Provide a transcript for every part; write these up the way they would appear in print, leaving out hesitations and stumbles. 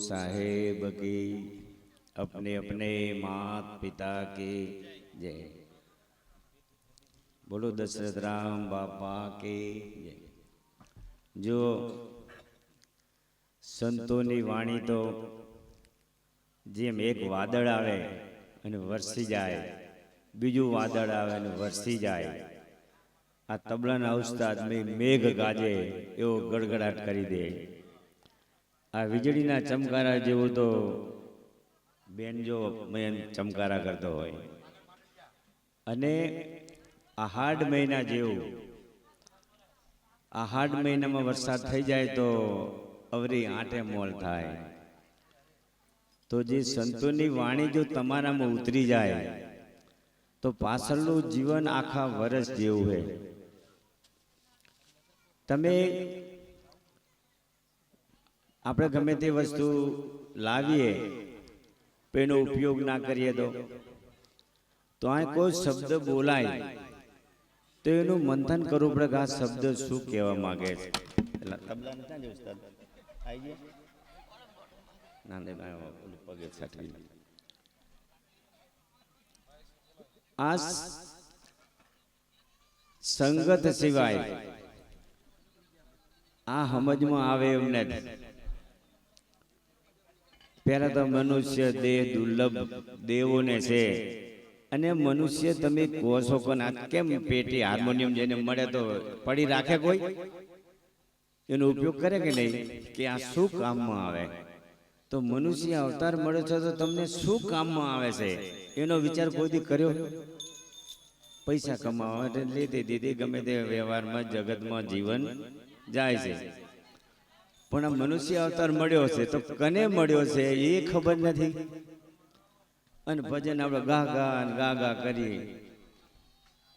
साहेब की, अपने अपने मात पिता की जय। बोलो दशरथ राम बापा की जय। जो संतोनी वाणी तो जेम एक वादळ आवे અને વરસી જાય, બીજું વાદળ આવે અને વરસી જાય, આ તબલાના ઉસ્તાદ મેઘ ગાજે એવો ગડગડાટ કરી દે. આ વીજળીના ચમકારા જેવું તો બેન જો મેન ચમકારા કરતો હોય, અને આહાડ મહિના જેવું, આહાડ મહિનામાં વરસાદ થઈ જાય તો અવરી આંટે મોલ થાય. તો જે સંતોની વાણી જો તમારામાં ઉતરી જાય તો પાછળનું જીવન આખા વર્ષ જેવું છે. તમે આપણે ગમે તે વસ્તુ લાવીએ પણ એનો ઉપયોગ ના કરીએ તો આ કોઈ શબ્દ બોલાય તો એનું મંથન કરવું પડે કે આ શબ્દ શું કહેવા માંગે છે. તબલા નથી ને ઉસ્તાદ આવી ગયા પગે છાટવી. આ સંગત સિવાય આ સમજમાં આવે એમ નથી. પહેલા તો મનુષ્ય દેહ દુર્લભ દેવોને છે, અને મનુષ્ય તમે કહો છો કે આ કેમ પેટી હાર્મોનિયમ જેને મળે તો પડી રાખે કોઈ, એનો ઉપયોગ કરે કે નહીં, કે આ શું કામમાં આવે. તો મનુષ્ય અવતાર મળે છે તો તમને શું કામમાં આવે છે એનો વિચાર કોઈ દી કર્યો? પૈસા કમાવા માટે લીધી દીધી ગમે તે વ્યવહારમાં જગતમાં જીવન જાય છે, પણ આ મનુષ્ય અવતાર મળ્યો છે તો કને મળ્યો છે એ ખબર નથી. અને ભજન આપણે ગા ગા ગા ગા કરી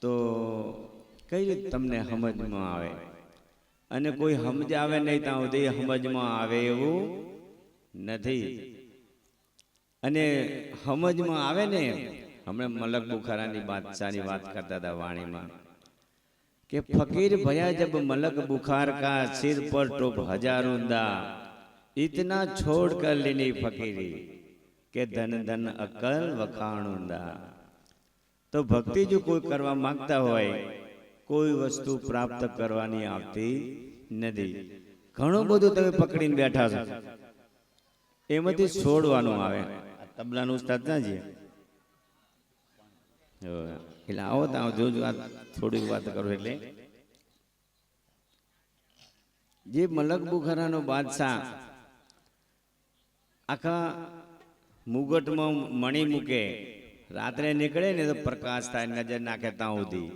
તો કઈ રીતે તમને સમજમાં આવે? અને કોઈ સમજ આવે નહીં ત્યાં સુધી સમજમાં આવે એવું નથી. અને સમજમાં આવે ને, હમણાં મલક બુખારાની બાદશાહની વાત કરતા હતા વાણીમાં કે ફકીર ભયા જબ મલક બુખાર કા સિર પર ટોપ હજારોं दा, इतना छोड़ कर लेनी फकीरी કે ધન ધન અકલ વખાણુંદા. તો ભક્તિ જો કોઈ કરવા માંગતા હોય, કોઈ વસ્તુ પ્રાપ્ત કરવાની આવતી નથી. ઘણું બધું તમે પકડીને બેઠા છો, એમાંથી છોડવાનું આવે. તબલાનું ઉસ્તાદ ના છે એટલે આવો તો જોજો, આ થોડીક વાત કરું. એટલે જે મલક બુખારાનો બાદશાહ આખા મુગટમાં મણી મૂકે, રાત્રે નીકળે ને તો પ્રકાશ થાય, નજર નાખે ત્યાં સુધી.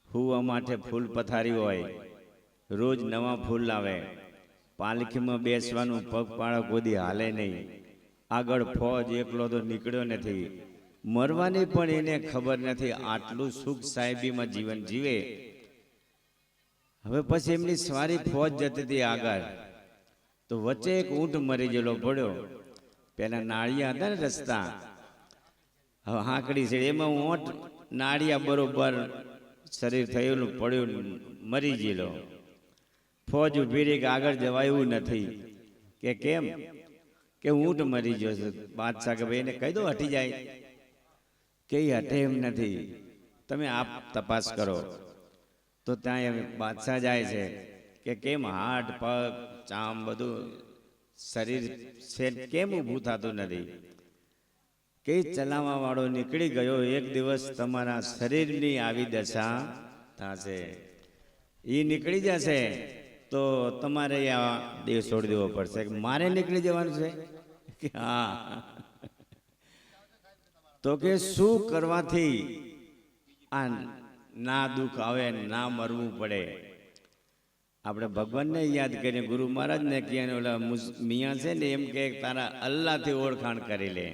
હુવા માટે ફૂલ પથારી હોય, રોજ નવા ફૂલ લાવે. પાલખીમાં બેસવાનું પગપાળા કોઈ હાલે નહીં. આગળ ફોજ એકલો તો નીકળ્યો નથી. મરવાની પણ એને ખબર નથી. આટલું સુખ સાહેબીમાં જીવન જીવે. હવે પછી એમની સારી ફોજ જતી હતી આગળ, તો વચ્ચે એક ઊંટ મરી ગયેલો પડ્યો. પેલા નાળિયા હતા ને રસ્તા, હવે હાંકડી છે એમાં ઊંટ નાળિયા બરોબર શરીર થયેલું પડ્યું, મરી ગયેલો. ફોજ ઉભી રહી કે આગળ જવાયું નથી. કે કેમ? કે ઊંટ મરી ગયો છે. બાદશાહ કે ભાઈ એને કહી દો હટી જાય. કે હટે એમ નથી, તમે આપ તપાસ કરો. તો ત્યાં બાદશાહ જાય છે કે કેમ હાડ પગ ચામ બધું શરીર છે કેમ ઊભું થતું નથી? કે ચલાવવા વાળો નીકળી ગયો, એક દિવસ તમારા શરીરની આવી દશા થશે. એ નીકળી જશે તો તમારે આ દેહ છોડી દેવો પડશે. મારે નીકળી જવાનું છે કે હા. તો કે શું કરવાથી આ ના દુઃખ આવે, ના મરવું પડે? આપણે ભગવાનને યાદ કરીને, ગુરુ મહારાજને કહે, ઓલા મિયા છે ને એમ કે તારા અલ્લાહથી ઓળખાણ કરી લે.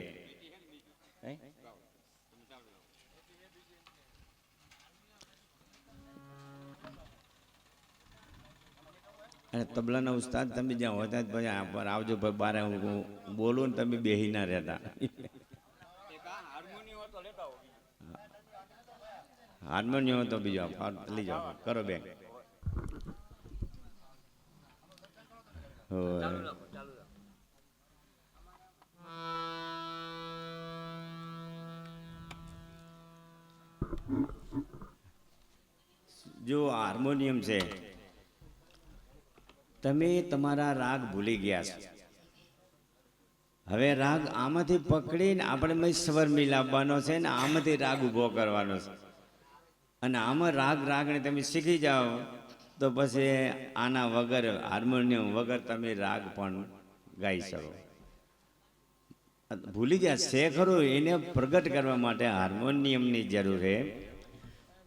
અને તબલાના ઉસ્તાદ તમે જ્યાં હોય ત્યાં પછી આવજો બારે, હું બોલું ને તમે બેહી ના રહેતા. હાર્મોનિયમ તો બીજો લઈ જાઓ, કરો બેન. જો હાર્મોનિયમ છે, તમે તમારા રાગ ભૂલી ગયા છો. હવે રાગ આમાંથી પકડીને આપણે સ્વર મિલાવવાનો છે ને આમાંથી રાગ ઊભો કરવાનો છે. અને આમાં રાગને તમે શીખી જાઓ તો પછી આના વગર હાર્મોનિયમ વગર તમે રાગ પણ ગાઈ શકો. ભૂલી ગયા છે ખરું, એને પ્રગટ કરવા માટે હાર્મોનિયમની જરૂર છે,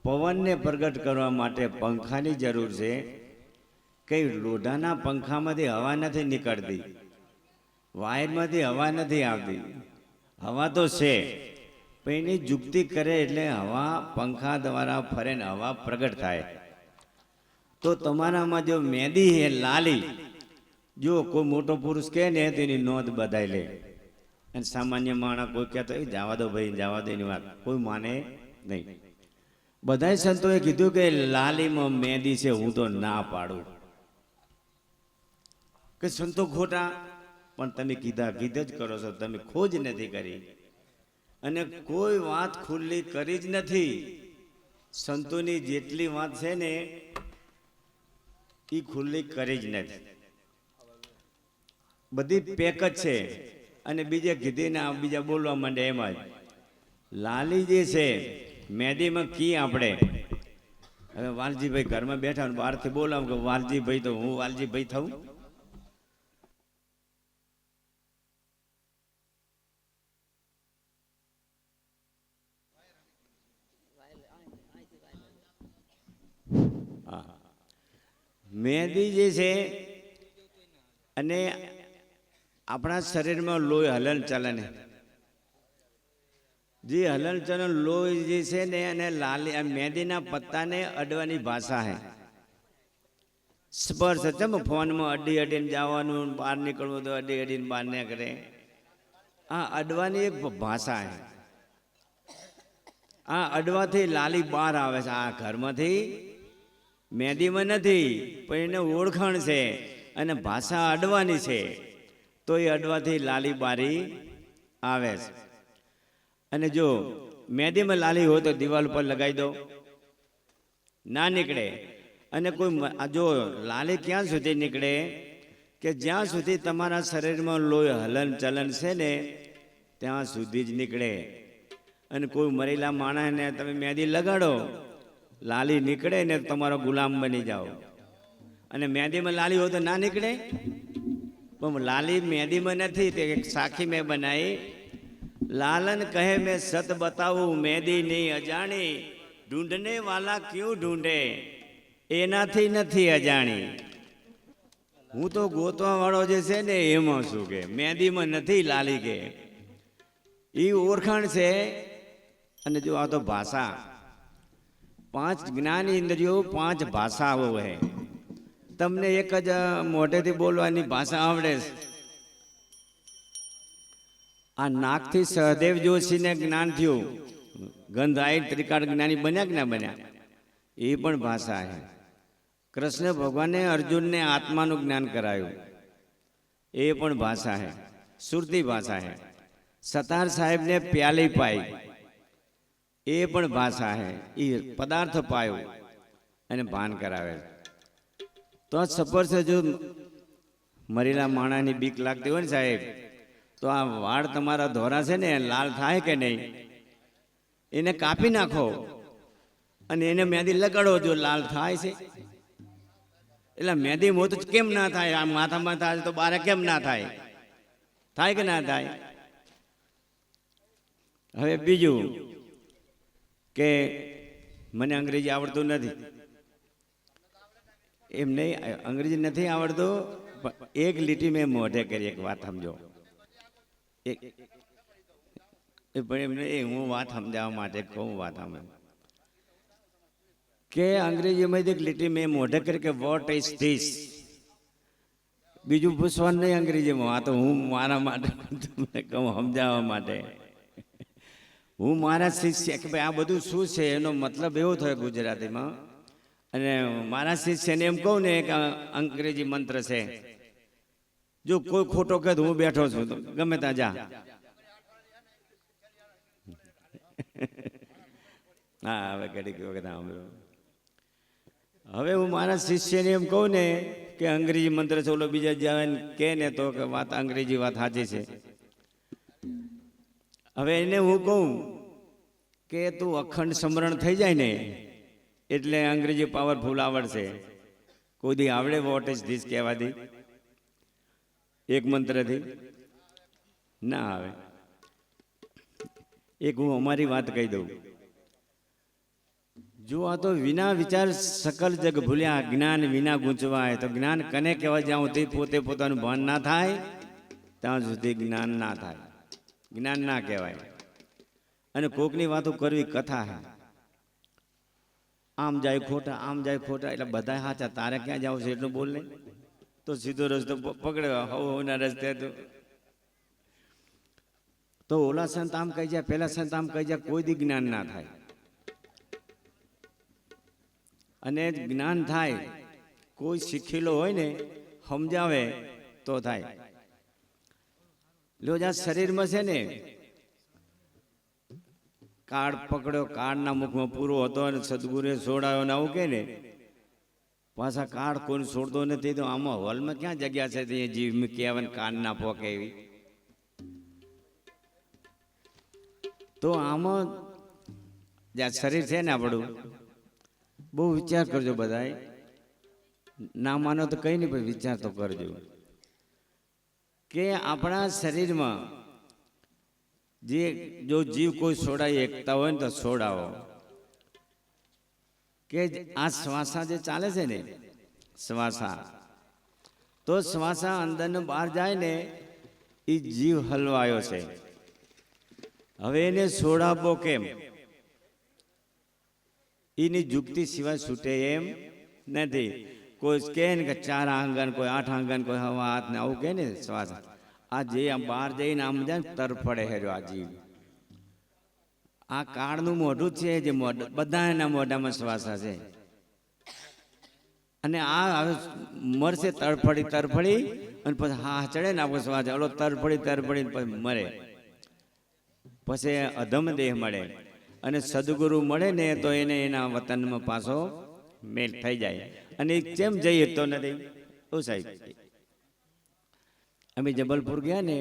પવનને પ્રગટ કરવા માટે પંખાની જરૂર છે. કઈ લોઢાના પંખામાંથી હવા નથી નીકળતી, વાયરમાંથી હવા નથી આવતી. હવા તો છે પણ એની જુક્તિ કરે એટલે હવા પંખા દ્વારા ફરે ને હવા પ્રગટ થાય. તો તમારામાં જો મેદી હે લાલી, જો કોઈ મોટો પુરુષ કહે ને તો એની નોંધ બધાઈ લે. અને સામાન્ય માણસ કોઈ કહેતો એ જવા દો ભાઈ, જવા દો, એની વાત કોઈ માને નહીં. બધા સંતોએ કીધું કે લાલીમાં મેદી છે, હું તો ના પાડું. કે સંતો ખોટા, પણ તમે કીધા જ કરો છો, તમે ખોજ નથી કરી અને કોઈ વાત ખુલ્લી કરી જ નથી. સંતોની જેટલી વાત છે ને એ ખુલ્લી કરી જ નથી, બધી પેક જ છે. અને બીજે કીધી ને બીજા બોલવા માંડે. એમ જ લાલી જે છે મેદીમાં કી આપણે હવે વાલજીભાઈ ઘરમાં બેઠા ને બહારથી બોલાવ કે વાલજીભાઈ, તો હું વાલજીભાઈ થઉં? મેદી જે છે અને આપણા શરીરમાં લોહી હલન ચલન, જે હલન ચલન લોહી જે છે ને અને લાલી મેદીના પત્તાને અડવાની ભાષા હે. સ્પર્શ છે, ફોનમાં અડીને જવાનું, બહાર નીકળવું તો અડીને બહાર નીકળે. આ અડવાની એક ભાષા હે. આ અડવાથી લાલી બહાર આવે છે. આ ઘરમાંથી મેદીમાં નથી પણ એને ઓળખાણ છે અને ભાષા અડવાની છે, તો એ અડવાથી લાલી બારી આવે છે. અને જો મેદીમાં લાલી હોય તો દિવાલ પર લગાવી દો, ના નીકળે. અને કોઈ જો લાલી ક્યાં સુધી નીકળે કે જ્યાં સુધી તમારા શરીરમાં લોહી હલન ચલન છે ને ત્યાં સુધી જ નીકળે. અને કોઈ મરેલા માણસને તમે મેદી લગાડો, લાલી નીકળે ને તમારો ગુલામ બની જાઓ. અને મેદીમાં લાલી હોય તો ના નીકળે. પણ લાલી મેદીમાં નથી, તે એક સાખી મેં બનાવી. લાલન કહે મેં સત બતાવું મેદી નહીં અજાણી, ઢૂંઢને વાલા ક્યું ઢૂંઢે એનાથી નથી અજાણી. હું તો ગોતવા વાળો જે છે ને એમાં શું કે મેદીમાં નથી લાલી કે એ ઓળખાણ છે. અને જો આ તો ભાષા, 5 જ્ઞાન ઇન્દ્રિયો 5 ભાષાઓ હે. તમને એક જ મોઢેથી બોલવાની ભાષા આવડે છે. આ નાકથી સહદેવ જોશીને જ્ઞાન થયું, ગંધ આવી ત્રિકાળ જ્ઞાની બન્યા કે ના બન્યા, એ પણ ભાષા છે. કૃષ્ણ ભગવાને અર્જુનને આત્માનું જ્ઞાન કરાયું, એ પણ ભાષા છે, સુરતી ભાષા છે. સતાર સાહેબને પ્યાલી પાઈ, એ પણ ભાષા છે. એ પદાર્થ પાયો અને ભાન કરાવે. તો આ સફર છે. જો મરેલા માણાની બીક લાગતી હોય ને સાહેબ, તો આ વાળ તમારા ધોરા છે ને લાલ થાય કે નહીં, એને કાપી નાખો અને એને મેદી લગાડો, જો લાલ થાય છે. એટલે મેદી મોત કેમ ના થાય? આ માથામાં થાય તો બારે કેમ ના થાય? થાય કે ના થાય? હવે બીજું કે મને અંગ્રેજી આવડતું નથી, એમ નહીં, અંગ્રેજી નથી આવડતું. એક લીટી મેં મોઢે કરી, એક વાત સમજો. હું વાત સમજાવવા માટે કહું વાત અમે કે અંગ્રેજીમાં એક લીટી મેં મોઢે કરી કે વોટ ઇઝ ધીસ. બીજું પૂછવાનું નહીં અંગ્રેજીમાં. આ તો હું મારા માટે તમને કહું સમજાવવા માટે. હું મારા શિષ્ય કે ભાઈ આ બધું શું છે એનો મતલબ એવો થયો ગુજરાતીમાં. અને મારા શિષ્યને એમ કહું ને કે અંગ્રેજી મંત્ર છે, જો કોઈ ખોટો કહે તો હું બેઠો છું, તો ગમે ત્યાં જા. હા હવે ઘડીક વખત સાંભળ્યો. હવે હું મારા શિષ્યને એમ કહું ને કે અંગ્રેજી મંત્ર છે, ઓલો બીજા જાય કે ને તો કે વાત અંગ્રેજી વાત સાચી છે. હવે એને હું કહું કે તું અખંડ સમરણ થઈ જાય ને એટલે અંગ્રેજી પાવરફુલ આવડશે. કોઈ દી આવડે વોટ ઇઝ ધીસ કહેવાથી એક મંત્રથી ના આવે. એક હું અમારી વાત કહી દઉં. જો આ તો વિના વિચાર સકલ જગ ભૂલ્યા, જ્ઞાન વિના ગૂંચવાય. તો જ્ઞાન કને કહેવાય? જ્યાં સુધી પોતે પોતાનું ભાન ના થાય ત્યાં સુધી જ્ઞાન ના થાય, જ્ઞાન ના કહેવાય. અને કોકની વાતો કરવી કથા હે. આમ જાય ખોટા, આમ જાય ખોટા, એટલે બધા સાચા, તારે ક્યાં જાવ છે એટલું બોલ ને, તો સીધો રસ્તો પકડ્યો. હવના રસ્તે તો ઓલા સંત આમ કહી જાય, પેલા સંત આમ કહી જાય, કોઈ દી જ્ઞાન ના થાય. અને જ્ઞાન થાય કોઈ શીખેલો હોય ને સમજાવે તો થાય. લો જ્યાં શરીરમાં છે ને કાર્ડ પકડ્યો, કાર્ડના મુખમાં પૂરો હતો અને સદગુરુએ છોડાયો ને આવું કે ને, પાછા કાર્ડ કોઈ છોડતો નથી. તો આમાં હોલમાં ક્યાં જગ્યા છે જીવ મૂકી આવે કાર્ડ ના પોકે એવી. તો આમાં જ્યાં શરીર છે ને આપણું, બહુ વિચાર કરજો બધાય. ના માનો તો કઈ નહીં, પણ વિચાર તો કરજો કે આપણા શરીરમાં જે જો જીવ કોઈ છોડાઈ એકતા હોય ને તો છોડાવો. કે આ શ્વાસા જે ચાલે છે ને શ્વાસા, તો શ્વાસા અંદર ને બહાર જાય ને એ જીવ હલવાયો છે. હવે એને છોડાવો કેમ? એની જુક્તિ સિવાય છૂટે એમ નથી. કોઈ કહે ને કે 4 આંગન, કોઈ 8 આંગન, કોઈ હવા હાથ ને આવું કહે ને શ્વાસ. આ જે બહાર જઈને આમ જાય તરફડે હેર્યો આ જીવ. આ કાળનું મોઢું છે, જે બધા એના મોઢામાં શ્વાસા છે. અને આ હવે મરશે તરફડી તરફડી, અને પછી હા ચડે ને આપણો શ્વાસ, ઓલો તરફડી તરફડી પછી મરે. પછી અધમ દેહ મળે. અને સદગુરુ મળે ને તો એને એના વતનમાં પાછો મેલ થઈ જાય. અને કેમ જઈએ તો નથી. ઓ સાહેબ, અમે જબલપુર ગયા ને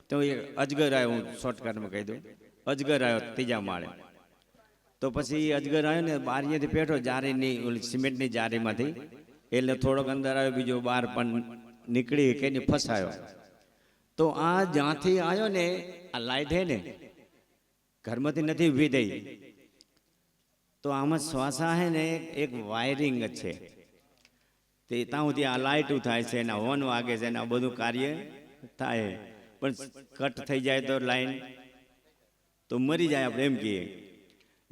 તો એક અજગર આવ્યો, હું શોર્ટકટમાં કહી દઉં. અજગર આવ્યો 3જા માળે. તો પછી અજગર આવ્યો ને બારીએથી પેઠો, જારીની ઓલી સિમેન્ટની જારીમાંથી. એટલે થોડોક અંદર આવ્યો, બીજો બહાર પણ નીકળી કે ફસાયો. તો આ જ્યાંથી આવ્યો ને આ લાઈટ હે ને ઘરમાંથી નથી ઊભી થઈ. તો આમાં શ્વાસા હે ને એક વાયરિંગ છે. તે ત્યાં સુધી આ લાઇટું થાય છે, એના હોર્ન વાગે છે, એના બધું કાર્ય થાય. પણ કટ થઈ જાય તો લાઈન તો મરી જાય, આપણે એમ કહીએ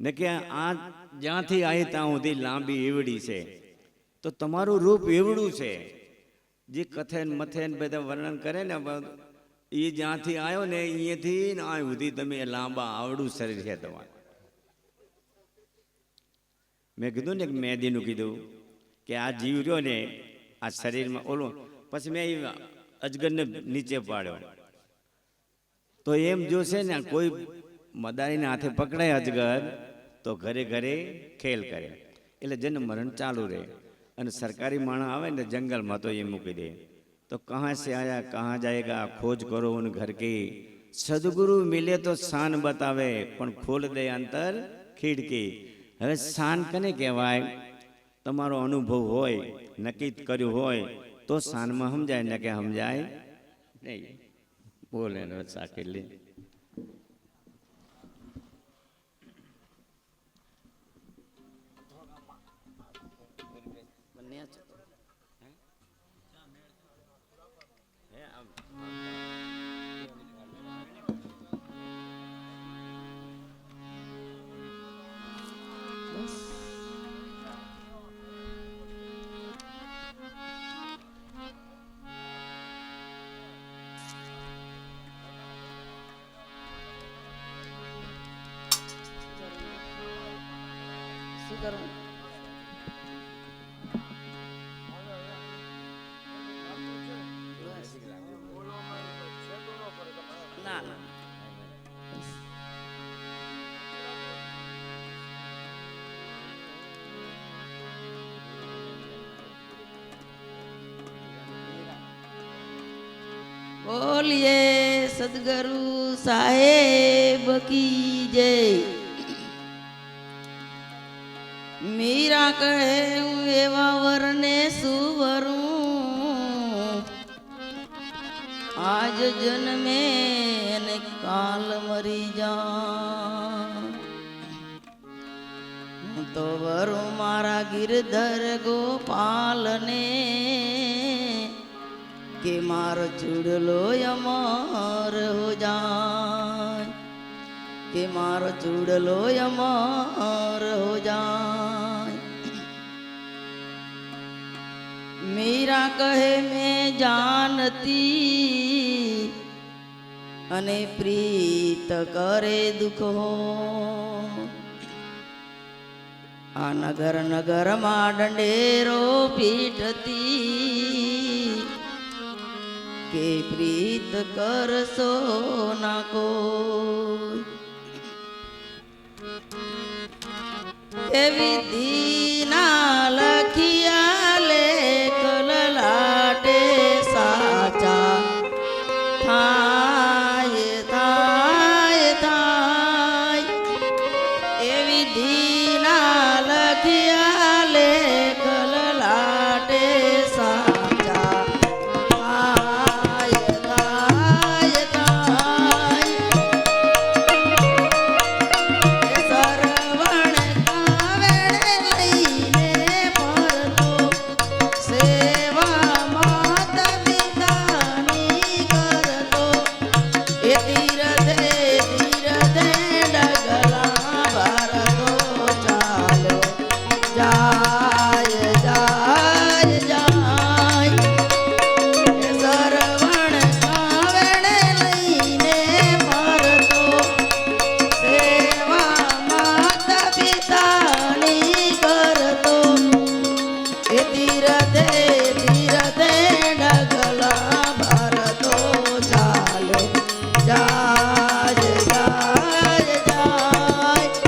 ને. કે આ જ્યાંથી આવી ત્યાં સુધી લાંબી એવડી છે. તો તમારું રૂપ એવડું છે. જે કથેન મથેન બધા વર્ણન કરે ને, એ જ્યાંથી આવ્યો ને અહીંયાથી આ સુધી તમે લાંબા આવડું શરીર છે તમારું. મેં કીધું ને મેદીનું કીધું કે આ જીવ રહ્યો ને આ શરીરમાં ઓલો, પછી મેં અજગરને નીચે પાડ્યો. તો એમ જોશે ને કોઈ મદારીના હાથે પકડાય અજગર તો ઘરે ઘરે ખેલ કરે. એટલે જન્મ મરણ ચાલુ રહે. અને સરકારી માણસ આવે ને જંગલમાં તો એ મૂકી દે. તો કહા સે આયા કહા જાયેગા, ખોજ કરો ઉન ઘર કી. સદગુરુ મિલે તો શાન બતાવે, પણ ખોલ દે અંતર ખીડકી. હવે શાન કને કહેવાય? તમારો અનુભવ હોય, નક્કી કર્યું હોય તો શાનમાં સમજાય, ને કે સમજાય નહીં. બોલે સાકેલી બોલીએ સદગુરુ સાહેબ કી જય. મીરા કહે હું એવા વરને સુવરું, આજ જન્મે ને કાલ મરી જા. હું તો વરું મારા ગિરધર ગોપાલને, કે મારો ચૂડલો અમર હો જાય, કે મારો ચૂડલો અમર હો જાય. મીરા કહે મેં જાનતી અને પ્રીત કરે દુઃખ હો. આ નગર નગરમાં દંડેરો પીટતી, કે પ્રીત કરશો ના કોઈ. એવી દીના લખિયા લેખ લલાટે સાચા થાય થાય થાય. એવી દીના લખિયા લેખ લલાટે સાચા થાય થાય થાય. સરવણ કાવડે લઈને ફરતો, સેવા માતા પિતાની કરતો. એ તીરથે તીરથે ડગલા ભરતો ચાલ્યો જાય જાય જાય. એ સરવણ કાવડે લઈને ફરતો, સેવા માતા પિતાની કરતો. એ તીરથે તીરથે ડગલા ભરતો ચાલ્યો જાય જાય જાય.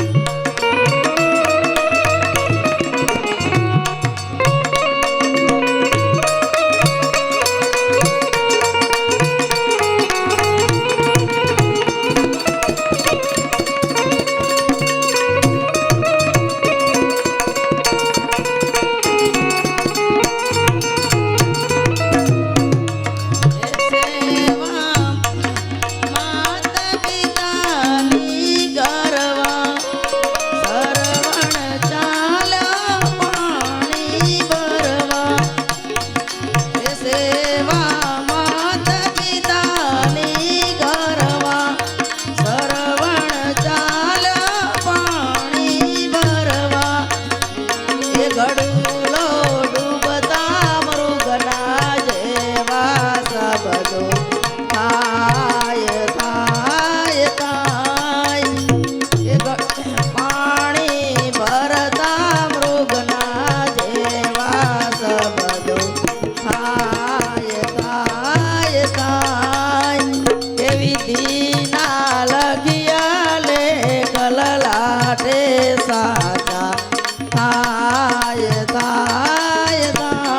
સેવા માતા પિતાની કરવા, સરવણ ચાલ્યા પાણી ભરવા. એ સેવા માતા પિતાની કરવા, સરવણ ચાલ્યા પાણી ભરવા. એ ગડુલો ડૂબતા મૃગના જેવા શબ્દો થાય થાય થાય. એ પાણી ભરતા મૃગના જેવા શબ્દો થાય થાય થાય. એવી દીના લખિયા લેખ લલાટે સાચા થાય થાય થાય.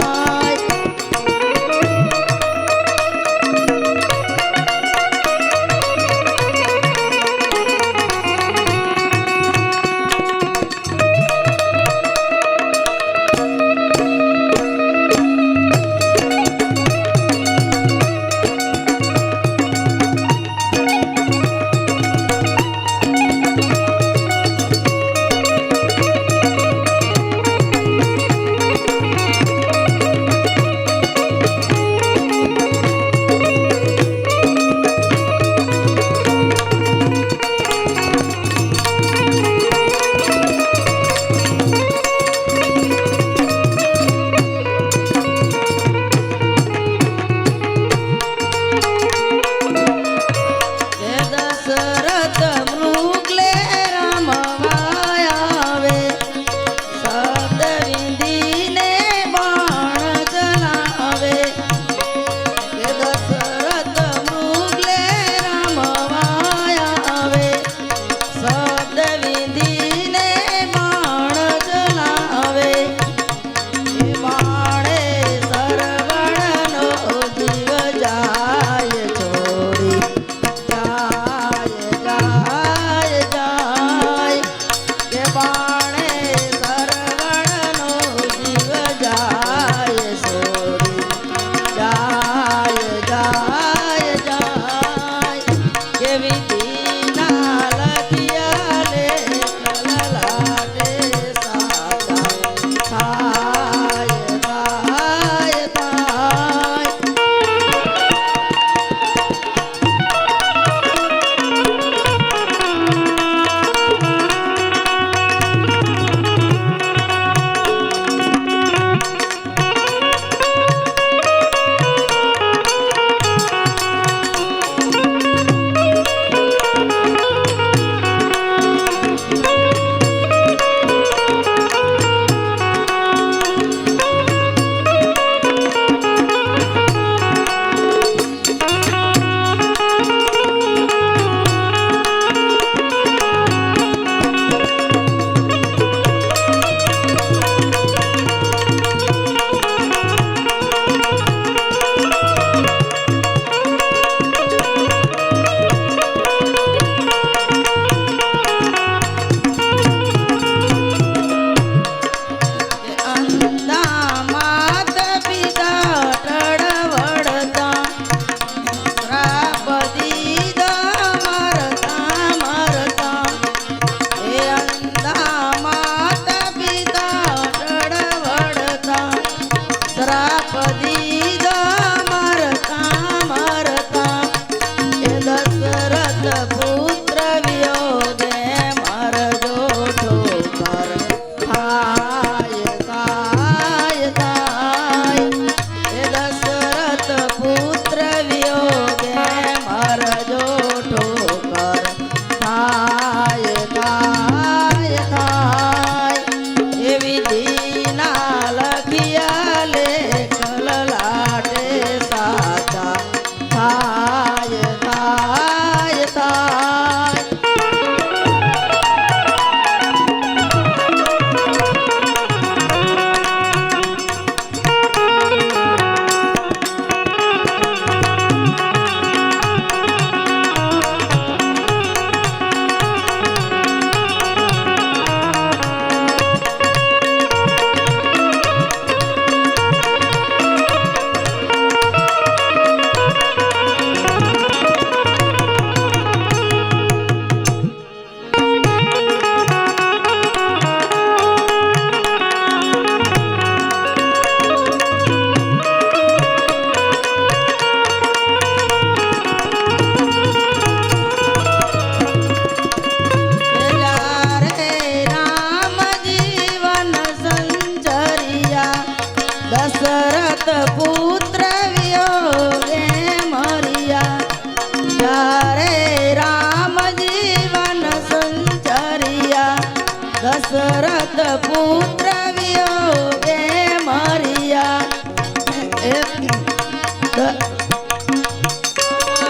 દશરથ પુત્ર વિયોગે મરિયા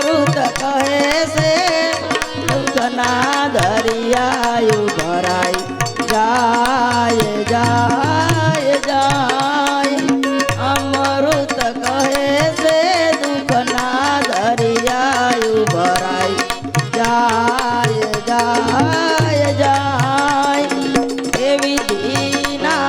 ઋત કહે છે દુઃખના દરિયાયું ભરાય જાય જાય જાય અમૃત કહે છે દુઃખના દરિયાયું ભરાય જાય જાય જાય એવી દીના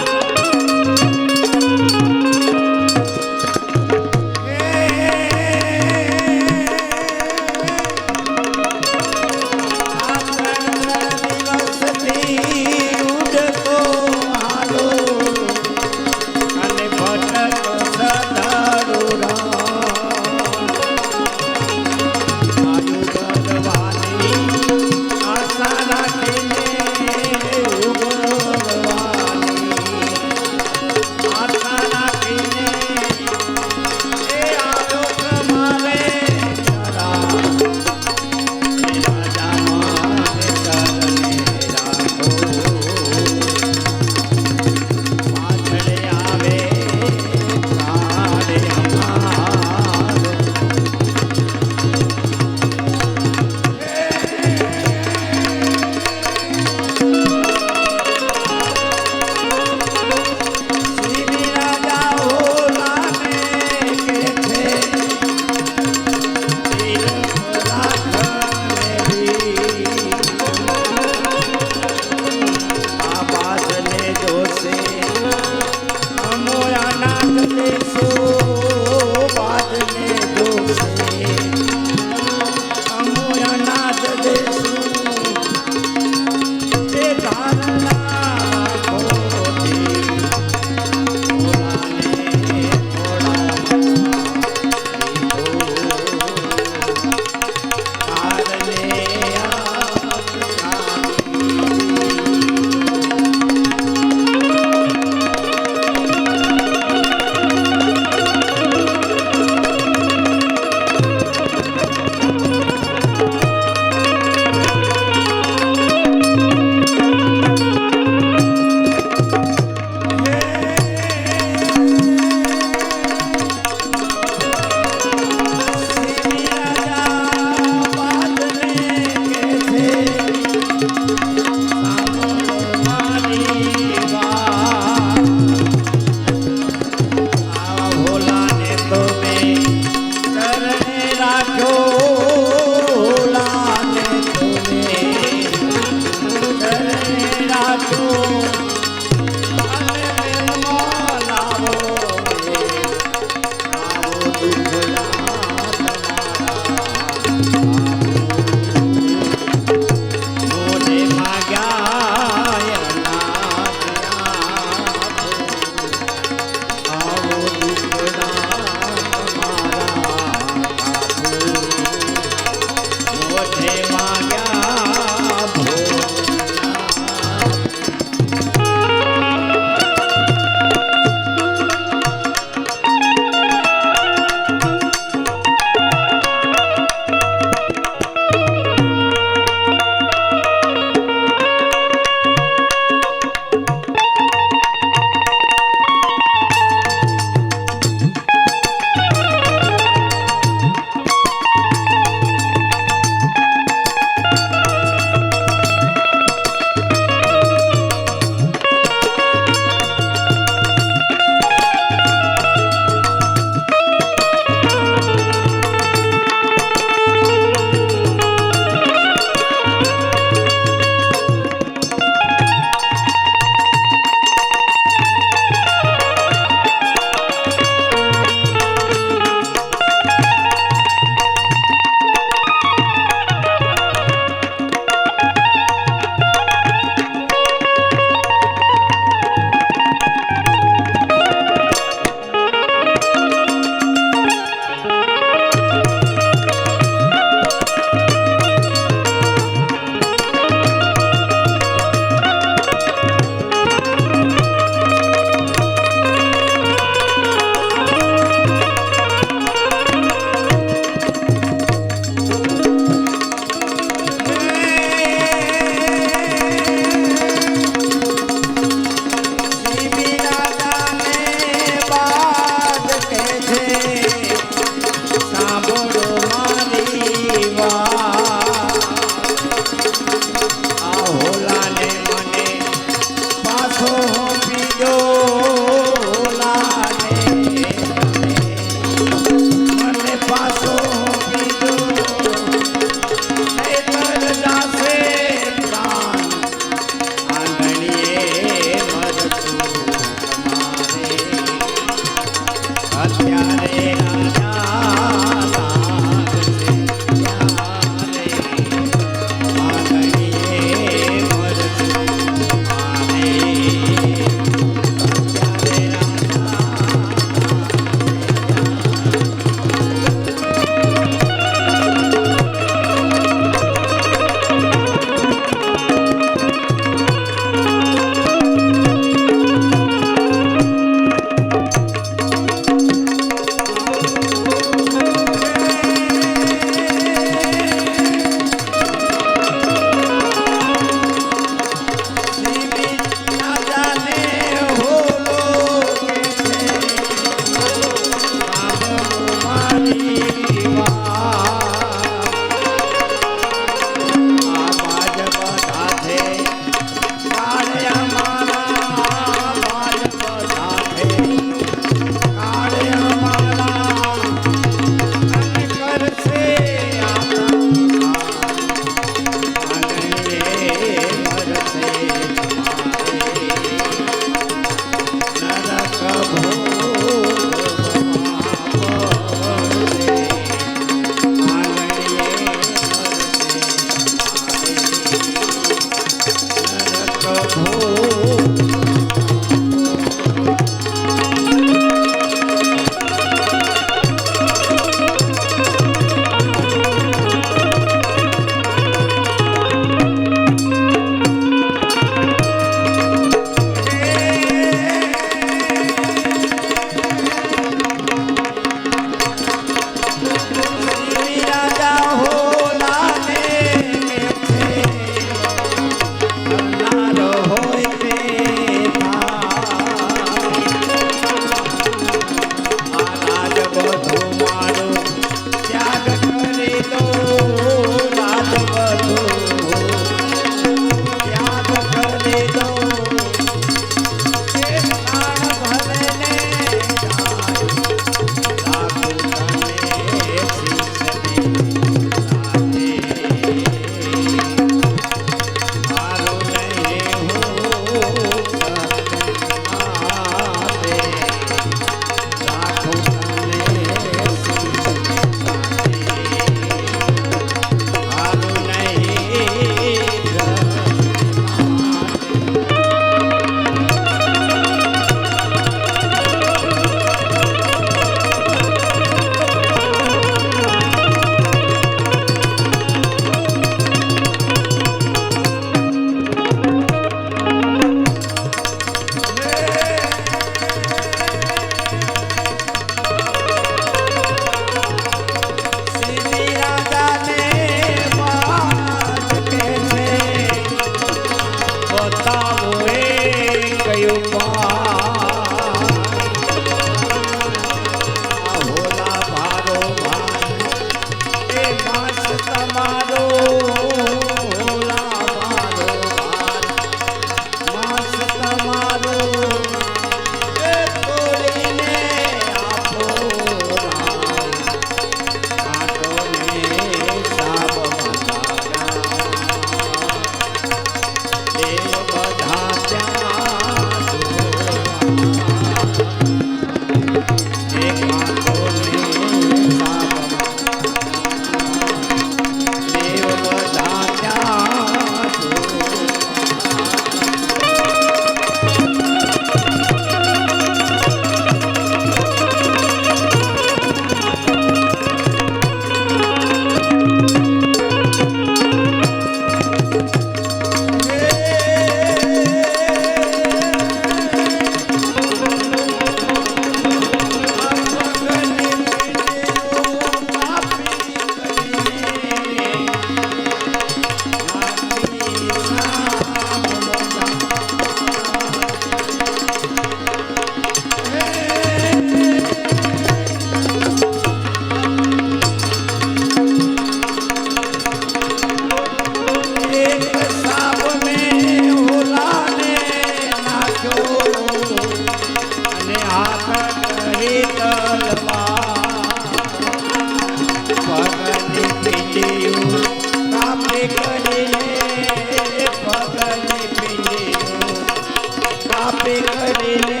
કરીને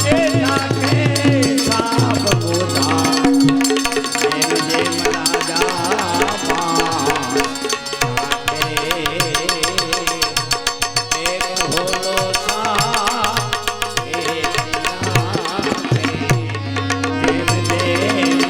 એ નાખે સાપ ગોતા જેમ જેમ રાજા નાખે એક હોલો સાપ એક નાખે જેમ જેમ